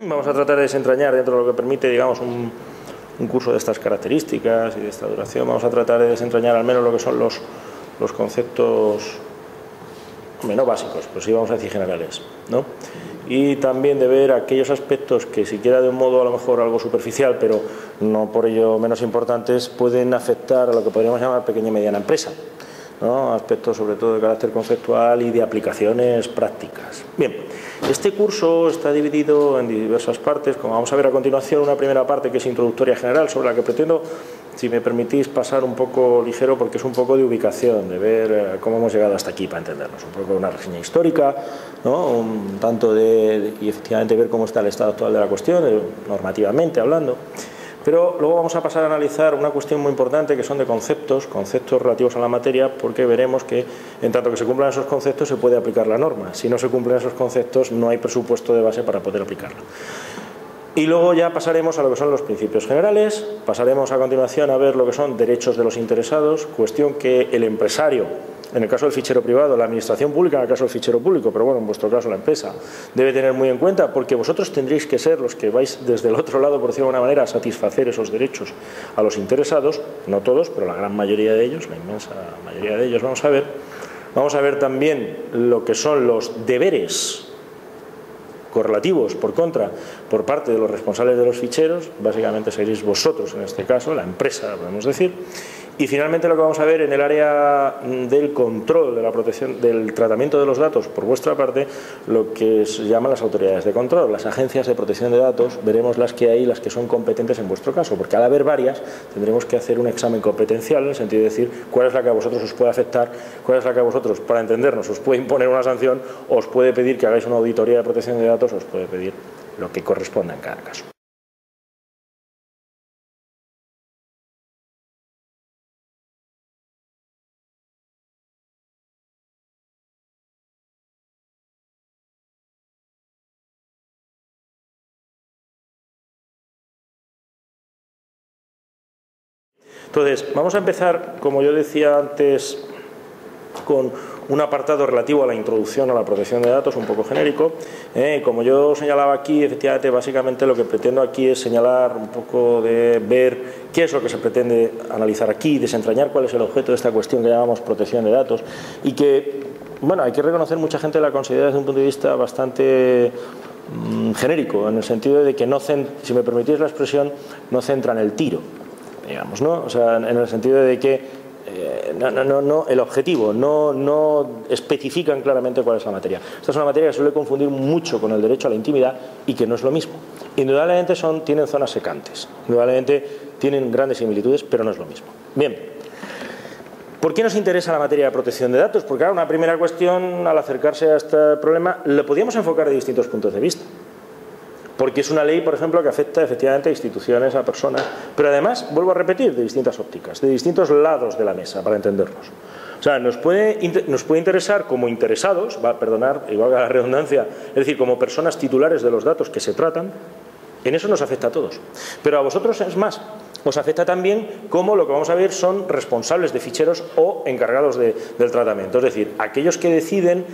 Vamos a tratar de desentrañar, dentro de lo que permite, digamos, un curso de estas características y de esta duración, vamos a tratar de desentrañar al menos lo que son los conceptos, no básicos, pero sí vamos a decir generales, ¿no? Y también de ver aquellos aspectos que, siquiera de un modo a lo mejor algo superficial, pero no por ello menos importantes, pueden afectar a lo que podríamos llamar pequeña y mediana empresa, ¿no? Aspectos sobre todo de carácter conceptual y de aplicaciones prácticas. Bien, este curso está dividido en diversas partes, como vamos a ver a continuación. Una primera parte que es introductoria general, sobre la que pretendo, si me permitís, pasar un poco ligero, porque es un poco de ubicación, de ver cómo hemos llegado hasta aquí, para entendernos. Un poco una reseña histórica, ¿no? Un tanto y efectivamente ver cómo está el estado actual de la cuestión, normativamente hablando. Pero luego vamos a pasar a analizar una cuestión muy importante, que son de conceptos relativos a la materia, porque veremos que en tanto que se cumplan esos conceptos se puede aplicar la norma. Si no se cumplen esos conceptos, no hay presupuesto de base para poder aplicarla. Y luego ya pasaremos a lo que son los principios generales, pasaremos a continuación a ver lo que son derechos de los interesados, cuestión que el empresario, en el caso del fichero privado, la administración pública en el caso del fichero público, pero bueno, en vuestro caso la empresa, debe tener muy en cuenta, porque vosotros tendréis que ser los que vais desde el otro lado, por decirlo de alguna manera, a satisfacer esos derechos a los interesados, no todos, pero la gran mayoría de ellos, la inmensa mayoría de ellos. Vamos a ver también lo que son los deberes correlativos, por contra, por parte de los responsables de los ficheros, básicamente seréis vosotros en este caso, la empresa, podemos decir. Y finalmente lo que vamos a ver en el área del control, de la protección, del tratamiento de los datos por vuestra parte, lo que se llaman las autoridades de control, las agencias de protección de datos. Veremos las que hay, las que son competentes en vuestro caso, porque al haber varias tendremos que hacer un examen competencial, en el sentido de decir cuál es la que a vosotros os puede afectar, cuál es la que a vosotros, para entendernos, os puede imponer una sanción, os puede pedir que hagáis una auditoría de protección de datos, os puede pedir lo que corresponda en cada caso. Entonces, vamos a empezar, como yo decía antes, con un apartado relativo a la introducción a la protección de datos, un poco genérico. Como yo señalaba aquí, efectivamente, básicamente lo que pretendo aquí es señalar un poco de ver qué es lo que se pretende analizar aquí, desentrañar cuál es el objeto de esta cuestión que llamamos protección de datos, y que, bueno, hay que reconocer, mucha gente la considera desde un punto de vista bastante genérico, en el sentido de que no, si me permitís la expresión, no centran el tiro, digamos, ¿no? O sea, en el sentido de que el objetivo, no especifican claramente cuál es la materia. Esta es una materia que suele confundir mucho con el derecho a la intimidad y que no es lo mismo. Indudablemente tienen zonas secantes, indudablemente tienen grandes similitudes, pero no es lo mismo. Bien, ¿por qué nos interesa la materia de protección de datos? Porque una primera cuestión, al acercarse a este problema, lo podríamos enfocar de distintos puntos de vista. Porque es una ley, por ejemplo, que afecta efectivamente a instituciones, a personas, pero además, vuelvo a repetir, de distintas ópticas, de distintos lados de la mesa, para entendernos. O sea, nos puede interesar como interesados, perdonar, igual que la redundancia, es decir, como personas titulares de los datos que se tratan. En eso nos afecta a todos. Pero a vosotros es más, os afecta también como lo que vamos a ver son responsables de ficheros o encargados del tratamiento, es decir, aquellos que deciden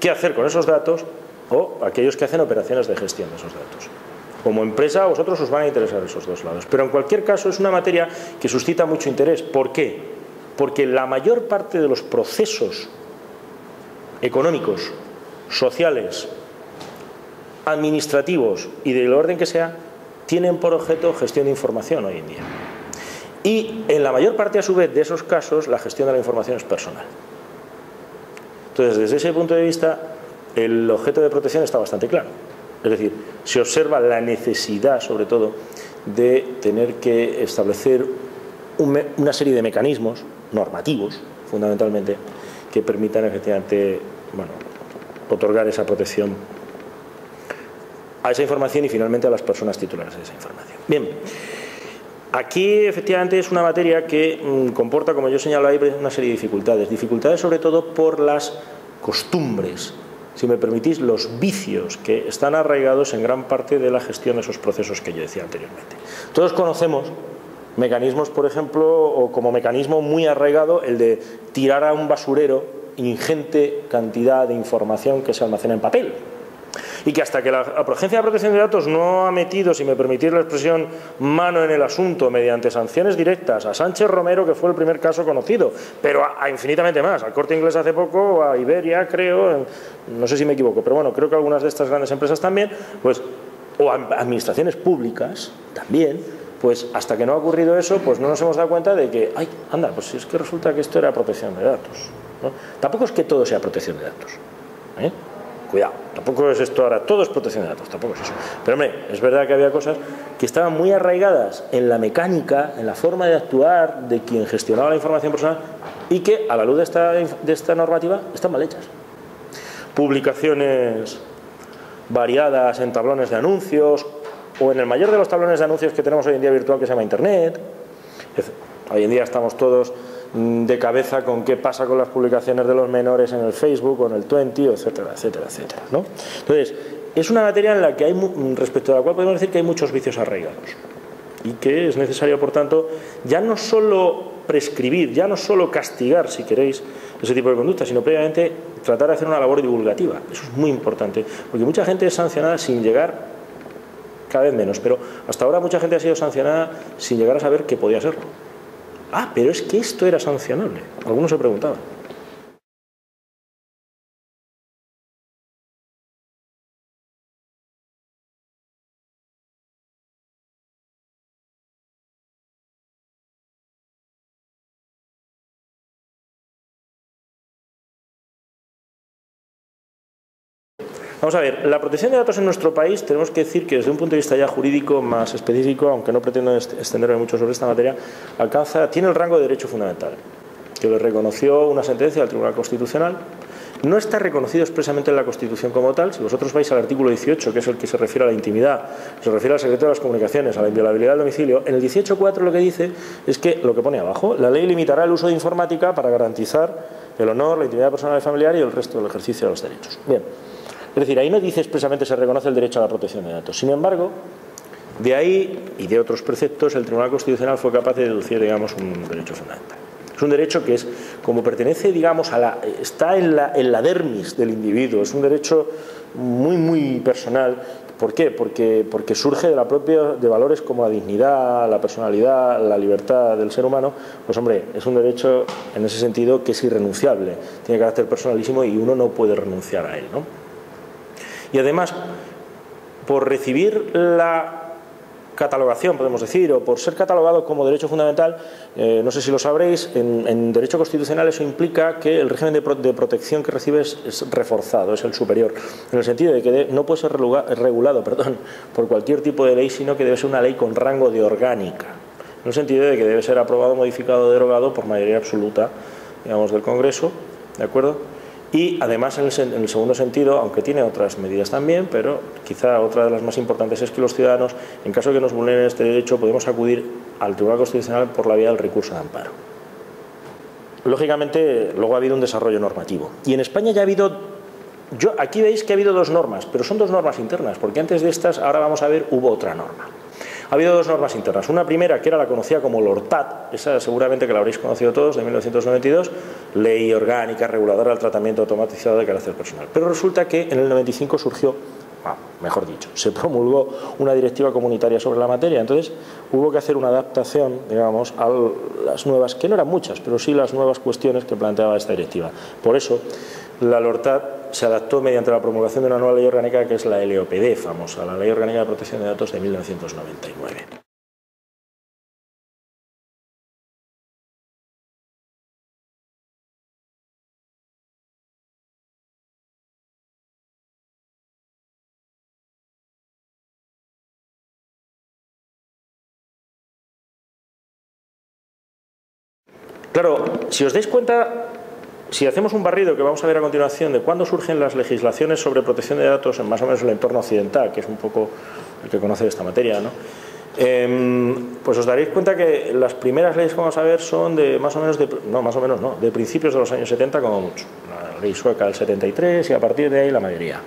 qué hacer con esos datos, o aquellos que hacen operaciones de gestión de esos datos. Como empresa, a vosotros os van a interesar esos dos lados. Pero en cualquier caso es una materia que suscita mucho interés. ¿Por qué? Porque la mayor parte de los procesos económicos, sociales, administrativos y del orden que sea, tienen por objeto gestión de información hoy en día. Y en la mayor parte, a su vez, de esos casos, la gestión de la información es personal. Entonces, desde ese punto de vista, el objeto de protección está bastante claro. Es decir, se observa la necesidad, sobre todo, de tener que establecer una serie de mecanismos normativos, fundamentalmente, que permitan efectivamente, bueno, otorgar esa protección a esa información y finalmente a las personas titulares de esa información. Bien, aquí efectivamente es una materia que comporta, como yo señalo ahí, una serie de dificultades. Dificultades sobre todo por las costumbres, si me permitís, los vicios que están arraigados en gran parte de la gestión de esos procesos que yo decía anteriormente. Todos conocemos mecanismos, por ejemplo, o como mecanismo muy arraigado, el de tirar a un basurero ingente cantidad de información que se almacena en papel. Y que hasta que la Agencia de Protección de Datos no ha metido, si me permitís la expresión, mano en el asunto mediante sanciones directas a Sánchez Romero, que fue el primer caso conocido, pero a infinitamente más, al Corte Inglés hace poco, a Iberia, creo, no sé si me equivoco, pero bueno, creo que algunas de estas grandes empresas también, pues, o a administraciones públicas también, pues hasta que no ha ocurrido eso, pues no nos hemos dado cuenta de que, ay, anda, pues si es que resulta que esto era protección de datos, ¿no? Tampoco es que todo sea protección de datos, ¿eh? Cuidado, tampoco es esto ahora, todo es protección de datos, tampoco es eso. Pero hombre, es verdad que había cosas que estaban muy arraigadas en la mecánica, en la forma de actuar de quien gestionaba la información personal y que, a la luz de esta normativa, están mal hechas. Publicaciones variadas en tablones de anuncios o en el mayor de los tablones de anuncios que tenemos hoy en día virtual, que se llama Internet. Hoy en día estamos todos de cabeza con qué pasa con las publicaciones de los menores en el Facebook o en el Twenty, etcétera, etcétera, etcétera, ¿no? Entonces, es una materia en la que respecto a la cual podemos decir que hay muchos vicios arraigados y que es necesario, por tanto, ya no solo prescribir, ya no solo castigar, si queréis, ese tipo de conducta, sino previamente tratar de hacer una labor divulgativa. Eso es muy importante, porque mucha gente es sancionada sin llegar, cada vez menos, pero hasta ahora mucha gente ha sido sancionada sin llegar a saber que podía serlo. Ah, pero es que esto era sancionable. Algunos se preguntaban. Vamos a ver, la protección de datos en nuestro país, tenemos que decir que desde un punto de vista ya jurídico más específico, aunque no pretendo extenderme mucho sobre esta materia, tiene el rango de derecho fundamental, que le reconoció una sentencia del Tribunal Constitucional. No está reconocido expresamente en la Constitución como tal. Si vosotros vais al artículo 18, que es el que se refiere a la intimidad, se refiere al secreto de las comunicaciones, a la inviolabilidad del domicilio, en el 18.4 lo que dice es que, lo que pone abajo, la ley limitará el uso de informática para garantizar el honor, la intimidad personal y familiar y el resto del ejercicio de los derechos. Bien. Es decir, ahí no dice expresamente se reconoce el derecho a la protección de datos. Sin embargo, de ahí y de otros preceptos, el Tribunal Constitucional fue capaz de deducir, digamos, un derecho fundamental. Es un derecho que es, como pertenece, digamos, está en la dermis del individuo, es un derecho muy, muy personal. ¿Por qué? Porque surge de valores como la dignidad, la personalidad, la libertad del ser humano. Pues hombre, es un derecho en ese sentido que es irrenunciable, tiene carácter personalísimo y uno no puede renunciar a él, ¿no? Y además, por recibir la catalogación, podemos decir, o por ser catalogado como derecho fundamental, no sé si lo sabréis, en derecho constitucional eso implica que el régimen de protección que recibe es reforzado, es el superior, en el sentido de que no puede ser regulado por cualquier tipo de ley, sino que debe ser una ley con rango de orgánica, en el sentido de que debe ser aprobado, modificado o derogado por mayoría absoluta, digamos, del Congreso, ¿de acuerdo? Y además, en el segundo sentido, aunque tiene otras medidas también, pero quizá otra de las más importantes es que los ciudadanos, en caso de que nos vulneren este derecho, podemos acudir al Tribunal Constitucional por la vía del recurso de amparo. Lógicamente, luego ha habido un desarrollo normativo. Y en España ya ha habido... aquí veis que ha habido dos normas, pero son dos normas internas, porque antes de estas, ahora vamos a ver, hubo otra norma. Ha habido dos normas internas. Una primera, que era la conocida como LORTAT, esa seguramente que la habréis conocido todos, de 1992, Ley Orgánica Reguladora del Tratamiento Automatizado de Carácter Personal. Pero resulta que en el 95 surgió, mejor dicho, se promulgó una directiva comunitaria sobre la materia. Entonces hubo que hacer una adaptación, digamos, a las nuevas, que no eran muchas, pero sí las nuevas cuestiones que planteaba esta directiva. Por eso, la LORTAT se adaptó mediante la promulgación de una nueva ley orgánica que es la LOPD, famosa, la Ley Orgánica de Protección de Datos de 1999. Claro, si os dais cuenta, si hacemos un barrido que vamos a ver a continuación de cuándo surgen las legislaciones sobre protección de datos en más o menos el entorno occidental, que es un poco el que conoce esta materia, ¿no? Pues os daréis cuenta que las primeras leyes que vamos a ver son de de principios de los años 70 como mucho. La ley sueca del 73 y a partir de ahí la mayoría.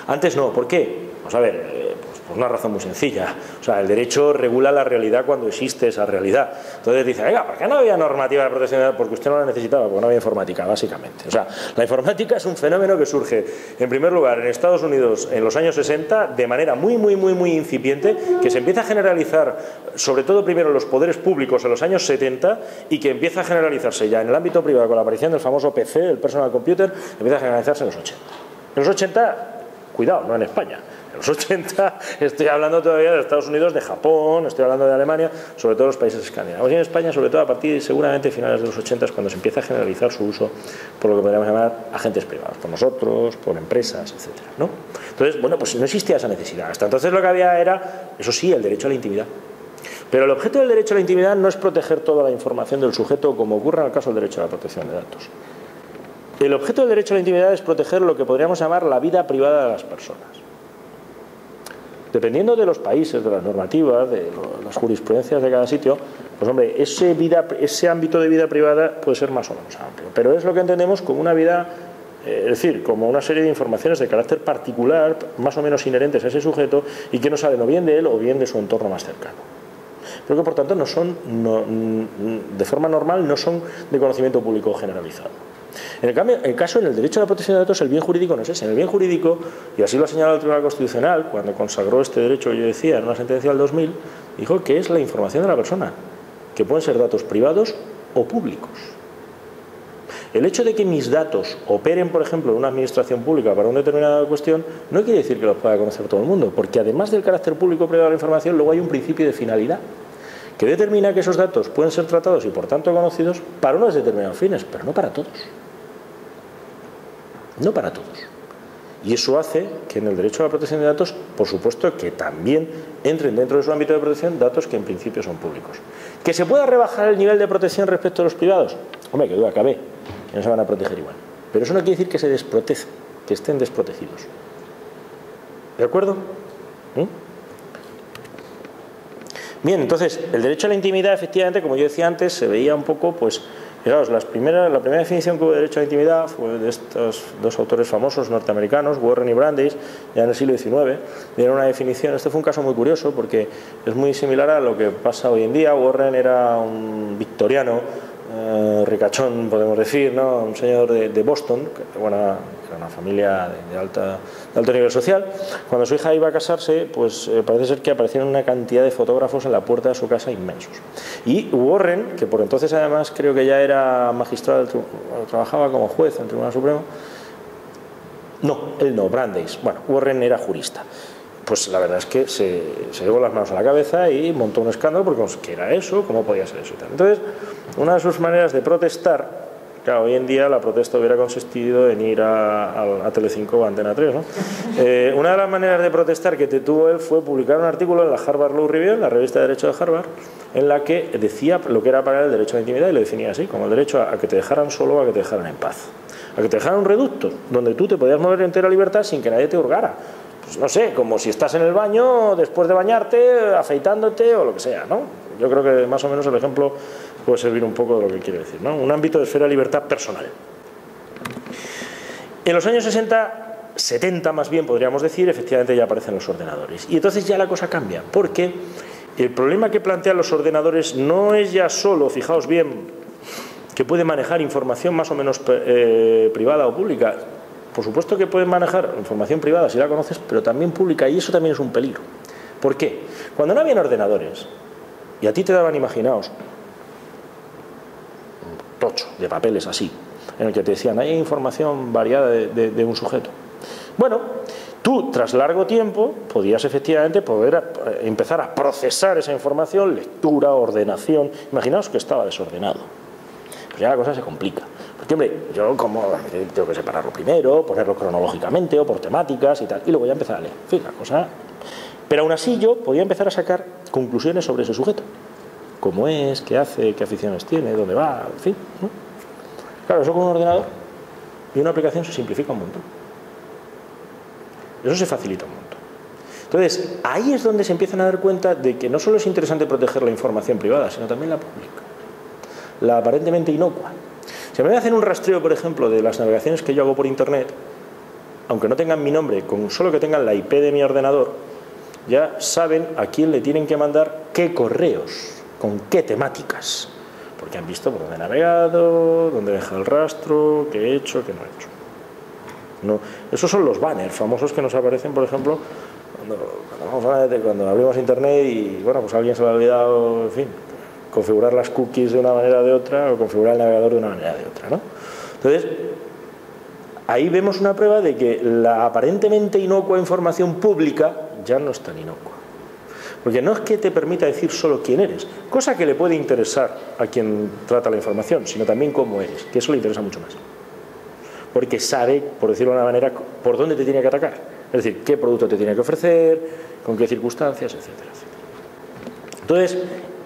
Antes no, ¿por qué? Vamos a ver, pues Por una razón muy sencilla. O sea, el derecho regula la realidad cuando existe esa realidad. Entonces dice, venga, ¿por qué no había normativa de protección de datos? Porque usted no la necesitaba, porque no había informática, básicamente. O sea, la informática es un fenómeno que surge, en primer lugar, en Estados Unidos en los años 60, de manera muy incipiente, que se empieza a generalizar, sobre todo primero en los poderes públicos en los años 70, y que empieza a generalizarse ya en el ámbito privado con la aparición del famoso PC, el personal computer, empieza a generalizarse en los 80. En los 80, cuidado, no en España. En los 80 estoy hablando todavía de Estados Unidos, de Japón, estoy hablando de Alemania, sobre todo los países escandinavos. Y en España, sobre todo a partir de seguramente finales de los 80 es cuando se empieza a generalizar su uso por lo que podríamos llamar agentes privados, por nosotros, por empresas, etcétera, ¿no? Entonces, bueno, pues no existía esa necesidad. Hasta entonces lo que había era, eso sí, el derecho a la intimidad. Pero el objeto del derecho a la intimidad no es proteger toda la información del sujeto, como ocurre en el caso del derecho a la protección de datos. El objeto del derecho a la intimidad es proteger lo que podríamos llamar la vida privada de las personas. Dependiendo de los países, de las normativas, de las jurisprudencias de cada sitio, pues hombre, ese ámbito de vida privada puede ser más o menos amplio, pero es lo que entendemos como una vida, es decir, como una serie de informaciones de carácter particular, más o menos inherentes a ese sujeto y que no salen o bien de él o bien de su entorno más cercano. Pero que por tanto de forma normal no son de conocimiento público generalizado. En el caso, en el derecho a la protección de datos, el bien jurídico no es ese. En el bien jurídico, y así lo ha señalado el Tribunal Constitucional, cuando consagró este derecho, yo decía, en una sentencia del 2000, dijo que es la información de la persona, que pueden ser datos privados o públicos. El hecho de que mis datos operen, por ejemplo, en una administración pública para una determinada cuestión, no quiere decir que los pueda conocer todo el mundo, porque además del carácter público privado de la información, luego hay un principio de finalidad, que determina que esos datos pueden ser tratados y por tanto conocidos para unos determinados fines, pero no para todos. No para todos. Y eso hace que en el derecho a la protección de datos, por supuesto, que también entren dentro de su ámbito de protección datos que en principio son públicos. ¿Que se pueda rebajar el nivel de protección respecto a los privados? Hombre, que duda cabe, que no se van a proteger igual. Pero eso no quiere decir que se desprotegen, que estén desprotegidos. ¿De acuerdo? Bien, entonces, el derecho a la intimidad, efectivamente, como yo decía antes, se veía un poco, pues, fijaos, la primera definición que hubo de derecho a la intimidad fue de estos dos autores famosos norteamericanos, Warren y Brandeis, ya en el siglo XIX. Dieron una definición. Este fue un caso muy curioso porque es muy similar a lo que pasa hoy en día. Warren era un victoriano, ricachón, podemos decir, ¿no? Un señor de Boston, que era una familia de alto nivel social. Cuando su hija iba a casarse, pues parece ser que aparecieron una cantidad de fotógrafos en la puerta de su casa inmensos. Y Warren, que por entonces además creo que ya era magistrado, trabajaba como juez en el Tribunal Supremo. No, él no, Brandeis. Bueno, Warren era jurista. Pues la verdad es que se llevó las manos a la cabeza y montó un escándalo porque ¿qué era eso? ¿Cómo podía ser eso? Y tal. Entonces, una de sus maneras de protestar, claro, hoy en día la protesta hubiera consistido en ir a Telecinco o a Antena 3, ¿no? Una de las maneras de protestar que tuvo él fue publicar un artículo en la Harvard Law Review, la revista de Derecho de Harvard, en la que decía lo que era para él el derecho a la intimidad y lo definía así, como el derecho a que te dejaran solo o a que te dejaran en paz. A que te dejaran un reducto, donde tú te podías mover entera libertad sin que nadie te hurgara. Pues no sé, como si estás en el baño después de bañarte, afeitándote o lo que sea, ¿no? Yo creo que más o menos el ejemplo puede servir un poco de lo que quiere decir, ¿no? Un ámbito de esfera de libertad personal. En los años 60, 70 más bien podríamos decir, efectivamente ya aparecen los ordenadores. Y entonces ya la cosa cambia, porque el problema que plantean los ordenadores no es ya solo, fijaos bien, que puede manejar información más o menos privada o pública. Por supuesto que pueden manejar información privada si la conoces, pero también pública, y eso también es un peligro. ¿Por qué? Cuando no habían ordenadores, y a ti te daban, imaginaos, un tocho de papeles así, en el que te decían, hay información variada de un sujeto. Bueno, tú, tras largo tiempo, podías efectivamente empezar a procesar esa información, lectura, ordenación. Imaginaos que estaba desordenado. Pues ya la cosa se complica. Porque, hombre, yo tengo que separarlo primero, ponerlo cronológicamente o por temáticas y tal, y luego ya empezar a leer. En fin, la cosa... Pero aún así yo podía empezar a sacar conclusiones sobre ese sujeto. Cómo es, qué hace, qué aficiones tiene, dónde va, en fin, ¿no? Claro, eso con un ordenador y una aplicación se simplifica un montón. Eso se facilita un montón. Entonces, ahí es donde se empiezan a dar cuenta de que no solo es interesante proteger la información privada, sino también la pública, la aparentemente inocua. Si me voy a hacer un rastreo, por ejemplo, de las navegaciones que yo hago por internet, aunque no tengan mi nombre, con solo que tengan la IP de mi ordenador, ya saben a quién le tienen que mandar qué correos, con qué temáticas, porque han visto por dónde he navegado, dónde he dejado el rastro, qué he hecho, qué no he hecho. No, esos son los banners famosos que nos aparecen, por ejemplo, cuando abrimos internet y bueno, pues a alguien se le ha olvidado, en fin, configurar las cookies de una manera o de otra, o configurar el navegador de una manera o de otra, ¿no? Entonces, ahí vemos una prueba de que la aparentemente inocua información pública ya no es tan inocua. Porque no es que te permita decir solo quién eres, cosa que le puede interesar a quien trata la información, sino también cómo eres, que eso le interesa mucho más. Porque sabe, por decirlo de una manera, por dónde te tiene que atacar. Es decir, qué producto te tiene que ofrecer, con qué circunstancias, etcétera, etcétera. Entonces,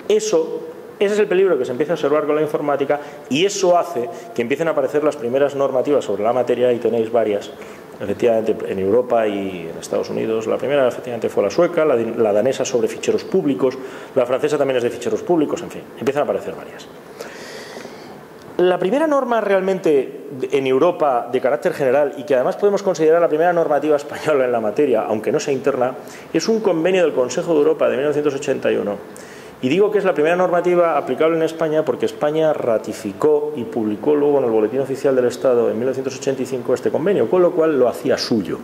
ese es el peligro que se empieza a observar con la informática, y eso hace que empiecen a aparecer las primeras normativas sobre la materia, y tenéis varias, efectivamente, en Europa y en Estados Unidos. La primera, efectivamente, fue la sueca, la danesa sobre ficheros públicos, la francesa también es de ficheros públicos, en fin, empiezan a aparecer varias. La primera norma realmente en Europa de carácter general, y que además podemos considerar la primera normativa española en la materia, aunque no sea interna, es un convenio del Consejo de Europa de 1981. Y digo que es la primera normativa aplicable en España porque España ratificó y publicó luego en el Boletín Oficial del Estado en 1985 este convenio, con lo cual lo hacía suyo.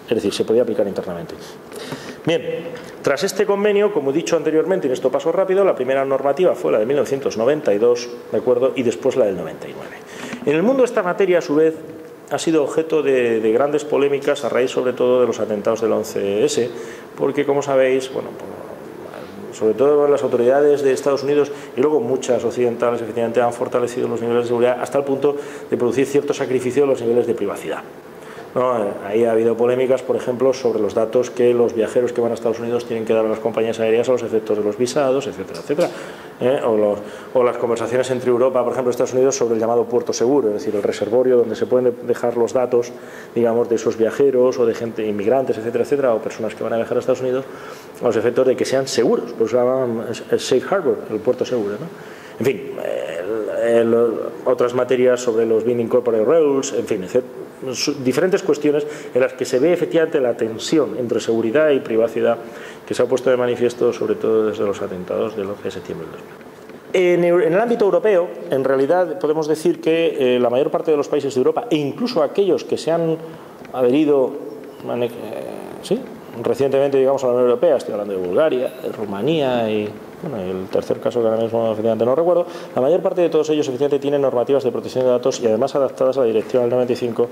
Es decir, se podía aplicar internamente. Bien, tras este convenio, como he dicho anteriormente, y en esto paso rápido, la primera normativa fue la de 1992, ¿de acuerdo? Y después la del 99. En el mundo esta materia, a su vez, ha sido objeto de grandes polémicas a raíz sobre todo de los atentados del 11S, porque, como sabéis, bueno, sobre todo las autoridades de Estados Unidos y luego muchas occidentales, efectivamente, han fortalecido los niveles de seguridad hasta el punto de producir cierto sacrificio de los niveles de privacidad. ¿No? Ahí ha habido polémicas, por ejemplo, sobre los datos que los viajeros que van a Estados Unidos tienen que dar a las compañías aéreas a los efectos de los visados, etcétera, etcétera. O las conversaciones entre Europa, por ejemplo, y Estados Unidos sobre el llamado puerto seguro, es decir, el reservorio donde se pueden dejar los datos, digamos, de esos viajeros o de gente, inmigrantes, etcétera, etcétera, o personas que van a viajar a Estados Unidos, a los efectos de que sean seguros, pues se llaman el safe harbor, el puerto seguro, ¿no? En fin, otras materias sobre los binding corporate rules, en fin, diferentes cuestiones en las que se ve efectivamente la tensión entre seguridad y privacidad que se ha puesto de manifiesto sobre todo desde los atentados del 11 de septiembre del 2001. En el ámbito europeo, en realidad podemos decir que la mayor parte de los países de Europa, e incluso aquellos que se han adherido recientemente, digamos, a la Unión Europea, estoy hablando de Bulgaria, de Rumanía y bueno, el tercer caso que ahora mismo efectivamente no recuerdo, la mayor parte de todos ellos efectivamente tienen normativas de protección de datos y además adaptadas a la Directiva del 95,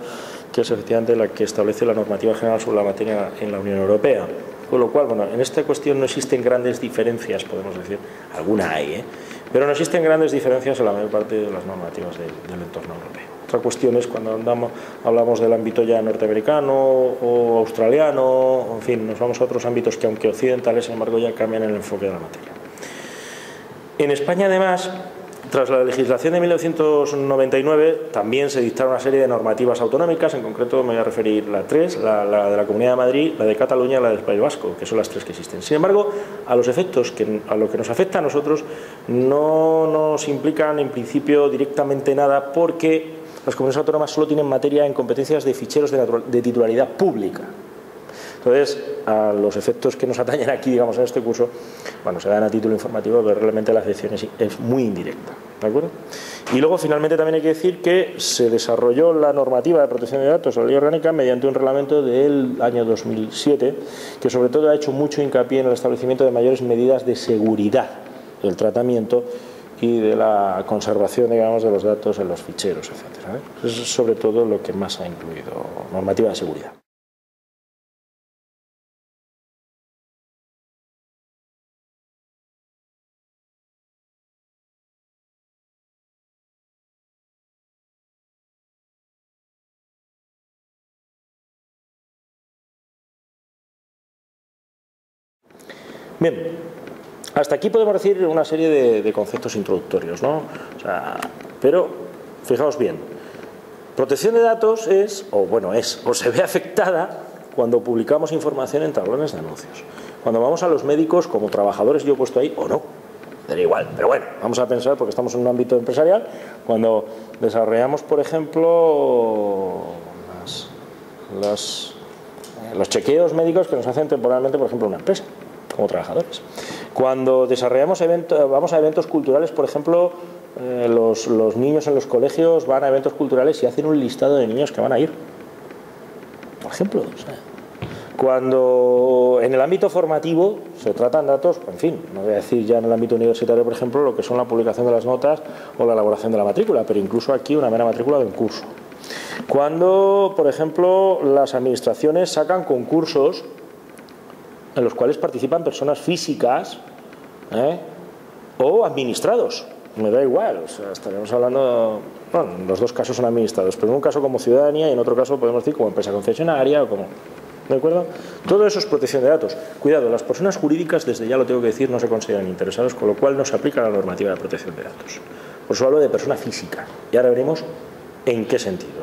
que es efectivamente la que establece la normativa general sobre la materia en la Unión Europea. Con lo cual, bueno, en esta cuestión no existen grandes diferencias, podemos decir, alguna hay, pero no existen grandes diferencias en la mayor parte de las normativas del entorno europeo. Otra cuestión es cuando hablamos del ámbito ya norteamericano o australiano, en fin, nos vamos a otros ámbitos que aunque occidentales, sin embargo, ya cambian el enfoque de la materia. En España, además, tras la legislación de 1999, también se dictaron una serie de normativas autonómicas, en concreto me voy a referir a tres, la de la Comunidad de Madrid, la de Cataluña y la del País Vasco, que son las tres que existen. Sin embargo, a los efectos, a lo que nos afecta a nosotros, no nos implican en principio directamente nada porque las comunidades autónomas solo tienen materia en competencias de ficheros de titularidad pública. Entonces, a los efectos que nos atañen aquí, digamos, en este curso, bueno, se dan a título informativo, pero realmente la afección es muy indirecta, ¿de acuerdo? Y luego, finalmente, también hay que decir que se desarrolló la normativa de protección de datos, la ley orgánica, mediante un reglamento del año 2007, que sobre todo ha hecho mucho hincapié en el establecimiento de mayores medidas de seguridad del tratamiento y de la conservación, digamos, de los datos en los ficheros, etcétera. Eso es sobre todo lo que más ha incluido normativa de seguridad. Bien, hasta aquí podemos decir una serie de conceptos introductorios, ¿no? Pero, fijaos bien, protección de datos es, o se ve afectada cuando publicamos información en tablones de anuncios. Cuando vamos a los médicos como trabajadores, yo he puesto ahí, o no, daría igual, pero bueno, vamos a pensar, porque estamos en un ámbito empresarial, cuando desarrollamos, por ejemplo, las los chequeos médicos que nos hacen temporalmente, por ejemplo, una empresa, como trabajadores. Cuando desarrollamos vamos a eventos culturales, por ejemplo, los niños en los colegios van a eventos culturales y hacen un listado de niños que van a ir, por ejemplo. O sea, cuando en el ámbito formativo se tratan datos, en fin, no voy a decir ya en el ámbito universitario, por ejemplo, lo que son la publicación de las notas o la elaboración de la matrícula, pero incluso aquí una mera matrícula de un curso. Cuando, por ejemplo, las administraciones sacan concursos en los cuales participan personas físicas o administrados, me da igual, o sea, estaremos hablando, bueno, los dos casos son administrados, pero en un caso como ciudadanía y en otro caso podemos decir como empresa concesionaria o como, ¿de acuerdo? Todo eso es protección de datos. Cuidado, las personas jurídicas, desde ya lo tengo que decir, no se consideran interesados, con lo cual no se aplica la normativa de protección de datos. Por eso hablo de persona física y ahora veremos en qué sentido,